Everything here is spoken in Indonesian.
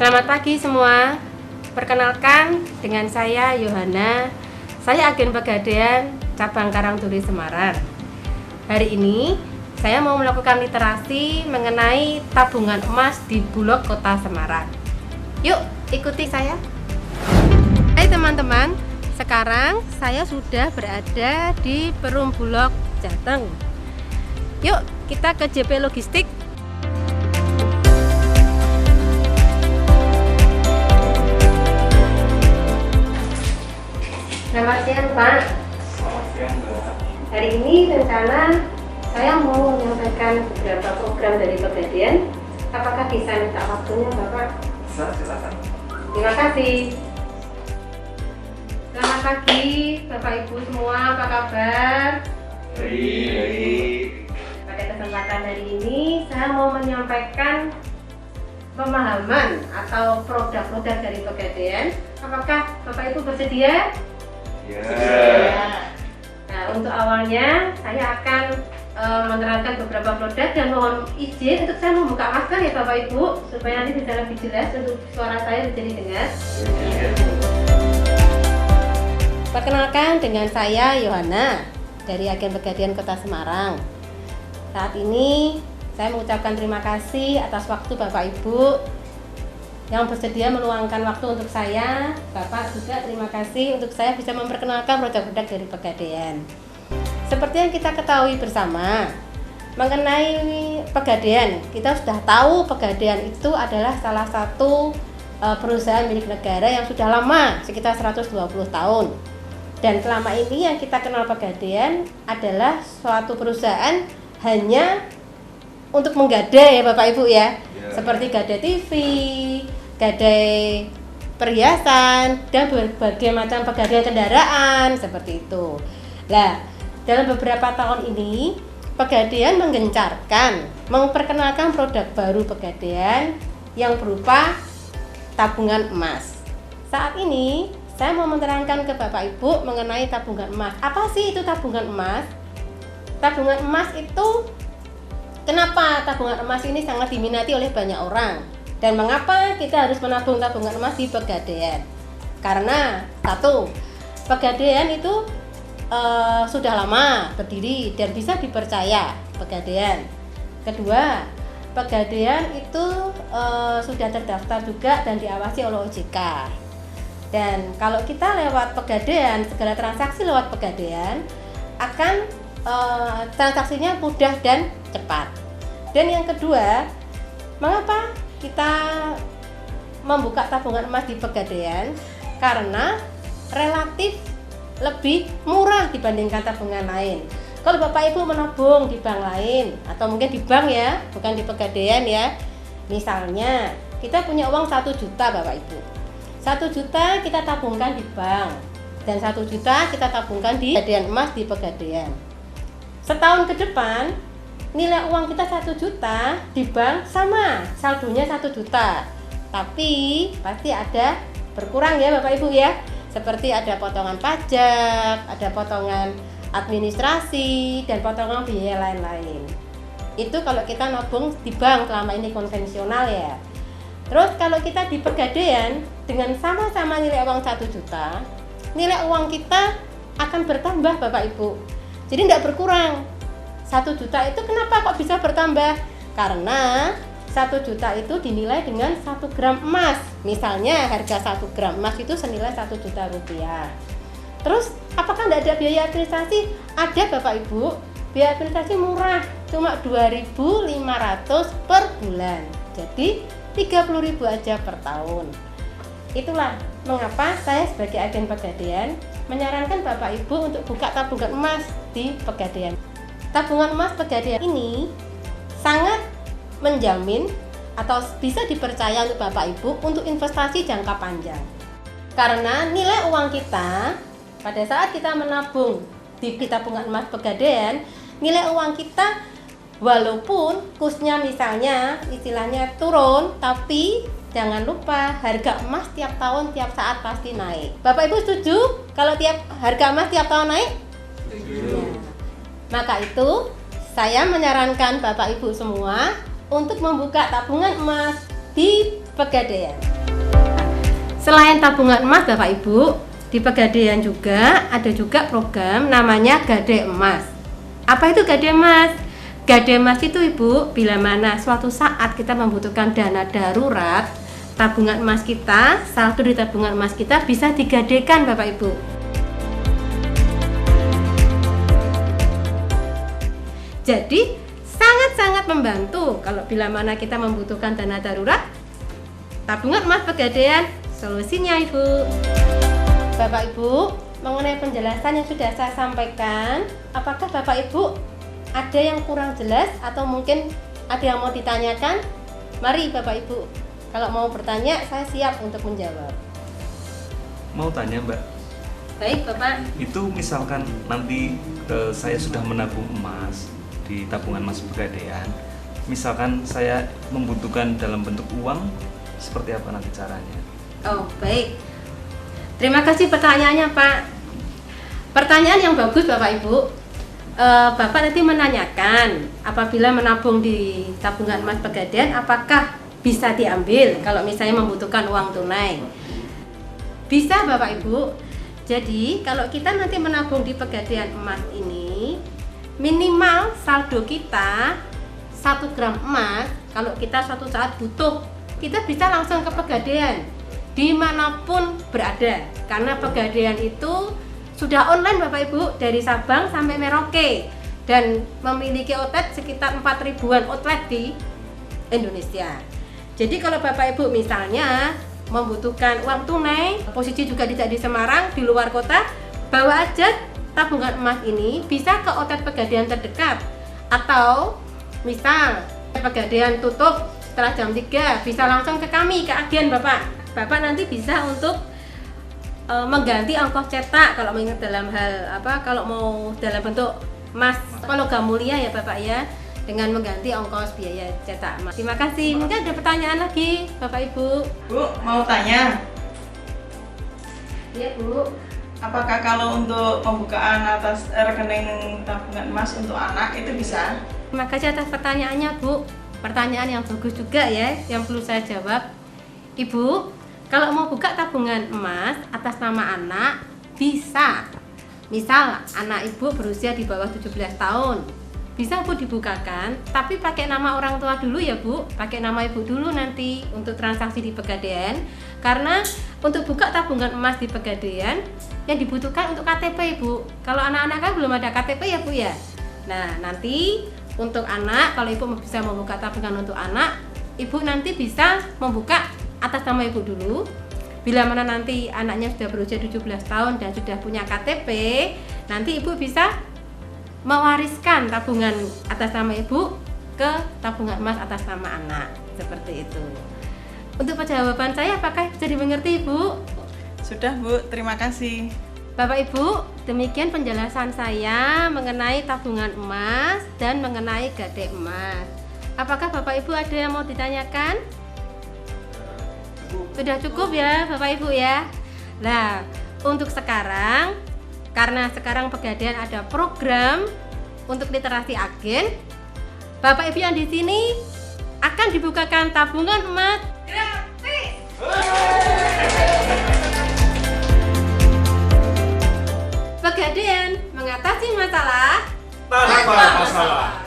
Selamat pagi semua. Perkenalkan, dengan saya Yohana. Saya agen Pegadaian cabang Karangturi Semarang. Hari ini saya mau melakukan literasi mengenai tabungan emas di Bulog Kota Semarang. Yuk, ikuti saya. Hai teman-teman, sekarang saya sudah berada di Perum Bulog Jateng. Yuk, kita ke JP Logistik. Selamat siang Pak. Selamat siang Mbak. Hari ini rencana saya mau menyampaikan beberapa program dari Pegadaian. Apakah bisa minta waktunya Bapak? Bisa, silakan. Terima kasih. Selamat pagi Bapak Ibu semua, apa kabar? Baik. Pada kesempatan hari ini saya mau menyampaikan pemahaman atau produk-produk dari Pegadaian. Apakah Bapak Ibu bersedia? Ya. Nah, untuk awalnya saya akan menerangkan beberapa produk dan mohon izin untuk saya membuka masker ya Bapak Ibu supaya nanti bisa lebih jelas untuk suara saya bisa didengar. Perkenalkan, dengan saya Yohana dari agen Pegadaian Kota Semarang. Saat ini saya mengucapkan terima kasih atas waktu Bapak Ibu yang bersedia meluangkan waktu untuk saya. Bapak juga terima kasih untuk saya bisa memperkenalkan produk-produk dari Pegadaian. Seperti yang kita ketahui bersama mengenai Pegadaian, kita sudah tahu Pegadaian itu adalah salah satu perusahaan milik negara yang sudah lama, sekitar 120 tahun. Dan selama ini yang kita kenal Pegadaian adalah suatu perusahaan hanya untuk menggadai ya Bapak Ibu ya. Seperti gadai TV, gadai perhiasan, dan berbagai macam pegadaian kendaraan seperti itu. Nah, dalam beberapa tahun ini Pegadaian menggencarkan memperkenalkan produk baru Pegadaian yang berupa tabungan emas. Saat ini saya mau menerangkan ke Bapak Ibu mengenai tabungan emas. Apa sih itu tabungan emas? Tabungan emas itu, kenapa tabungan emas ini sangat diminati oleh banyak orang? Dan mengapa kita harus menabung tabungan emas di Pegadaian? Karena satu, Pegadaian itu sudah lama berdiri dan bisa dipercaya Pegadaian. Kedua, Pegadaian itu sudah terdaftar juga dan diawasi oleh OJK. Dan kalau kita lewat Pegadaian, segala transaksi lewat Pegadaian akan transaksinya mudah dan cepat. Dan yang kedua, mengapa kita membuka tabungan emas di Pegadaian? Karena relatif lebih murah dibandingkan tabungan lain. Kalau Bapak Ibu menabung di bank lain atau mungkin di bank ya, bukan di Pegadaian ya. Misalnya kita punya uang 1 juta Bapak Ibu. 1 juta kita tabungkan di bank dan 1 juta kita tabungkan di Pegadaian emas di Pegadaian. Setahun ke depan nilai uang kita 1 juta di bank sama, saldonya 1 juta. Tapi pasti ada berkurang ya Bapak Ibu ya. Seperti ada potongan pajak, ada potongan administrasi, dan potongan biaya lain-lain. Itu kalau kita nabung di bank selama ini konvensional ya. Terus kalau kita di Pegadaian dengan sama-sama nilai uang 1 juta, nilai uang kita akan bertambah Bapak Ibu. Jadi tidak berkurang. 1 juta itu kenapa kok bisa bertambah? Karena 1 juta itu dinilai dengan 1 gram emas. Misalnya harga 1 gram emas itu senilai 1 juta rupiah. Terus apakah tidak ada biaya administrasi? Ada Bapak Ibu. Biaya administrasi murah, cuma 2.500 per bulan. Jadi 30.000 aja per tahun. Itulah mengapa saya sebagai agen Pegadaian menyarankan Bapak Ibu untuk buka tabungan emas di Pegadaian. Tabungan emas Pegadaian ini sangat menjamin atau bisa dipercaya untuk Bapak Ibu untuk investasi jangka panjang. Karena nilai uang kita pada saat kita menabung di tabungan emas Pegadaian, nilai uang kita walaupun kursnya misalnya istilahnya turun, tapi jangan lupa harga emas tiap tahun tiap saat pasti naik. Bapak Ibu setuju kalau harga emas tiap tahun naik? Setuju. Maka itu saya menyarankan Bapak Ibu semua untuk membuka tabungan emas di Pegadaian. Selain tabungan emas Bapak Ibu, di Pegadaian juga ada juga program namanya Gade Emas. Apa itu Gade Emas? Gade Emas itu Ibu, bila mana suatu saat kita membutuhkan dana darurat, tabungan emas kita, saldo di tabungan emas kita bisa digadekan Bapak Ibu. Jadi sangat-sangat membantu kalau bila mana kita membutuhkan dana darurat, tabungan emas Pegadaian solusinya Ibu. Bapak Ibu, mengenai penjelasan yang sudah saya sampaikan, apakah Bapak Ibu ada yang kurang jelas atau mungkin ada yang mau ditanyakan? Mari Bapak Ibu, kalau mau bertanya saya siap untuk menjawab. Mau tanya Mbak, Baik Bapak. itu misalkan nanti saya sudah menabung emas di tabungan emas Pegadaian, misalkan saya membutuhkan dalam bentuk uang, seperti apa nanti caranya? Oh baik, terima kasih pertanyaannya Pak. Pertanyaan yang bagus Bapak Ibu. Bapak nanti menanyakan apabila menabung di tabungan emas Pegadaian apakah bisa diambil kalau misalnya membutuhkan uang tunai. Bisa Bapak Ibu. Jadi kalau kita nanti menabung di Pegadaian emas ini, minimal saldo kita 1 gram emas. Kalau kita suatu saat butuh, kita bisa langsung ke Pegadaian dimanapun berada, karena Pegadaian itu sudah online Bapak Ibu dari Sabang sampai Merauke dan memiliki outlet sekitar 4.000-an outlet di Indonesia. Jadi kalau Bapak Ibu misalnya membutuhkan uang tunai, posisi juga tidak di Semarang, di luar kota, bawa aja tabungan emas ini bisa ke outlet Pegadaian terdekat, atau misal Pegadaian tutup setelah jam 3, bisa langsung ke kami, ke agen Bapak. Bapak nanti bisa untuk mengganti ongkos cetak kalau mengingat dalam hal kalau mau dalam bentuk emas logam mulia ya Bapak ya, dengan mengganti ongkos biaya cetak emas. Terima kasih. Mungkin ada pertanyaan lagi Bapak Ibu. Bu, mau tanya, Iya Bu. apakah kalau untuk pembukaan atas rekening tabungan emas untuk anak itu bisa? Terima kasih atas pertanyaannya Bu. Pertanyaan yang bagus juga ya, yang perlu saya jawab. Ibu, kalau mau buka tabungan emas atas nama anak, bisa. Misal anak Ibu berusia di bawah 17 tahun, bisa Bu dibukakan, tapi pakai nama orang tua dulu ya Bu. Pakai nama Ibu dulu nanti untuk transaksi di Pegadaian. Karena untuk buka tabungan emas di Pegadaian yang dibutuhkan untuk KTP Ibu. Kalau anak-anak kan belum ada KTP ya Bu ya. Nah nanti untuk anak, kalau Ibu bisa membuka tabungan untuk anak, Ibu nanti bisa membuka atas nama Ibu dulu. Bila mana nanti anaknya sudah berusia 17 tahun dan sudah punya KTP, nanti Ibu bisa mewariskan tabungan atas nama Ibu ke tabungan emas atas nama anak. Seperti itu. Untuk jawaban saya apakah bisa dimengerti Ibu? Sudah Bu, terima kasih. Bapak Ibu, demikian penjelasan saya mengenai tabungan emas dan mengenai Gade Emas. Apakah Bapak Ibu ada yang mau ditanyakan? Sudah cukup ya Bapak Ibu ya. Nah, untuk sekarang, karena sekarang Pegadaian ada program untuk literasi agen, Bapak Ibu yang di sini akan dibukakan tabungan emas gratis. Pegadaian mengatasi masalah tanpa masalah.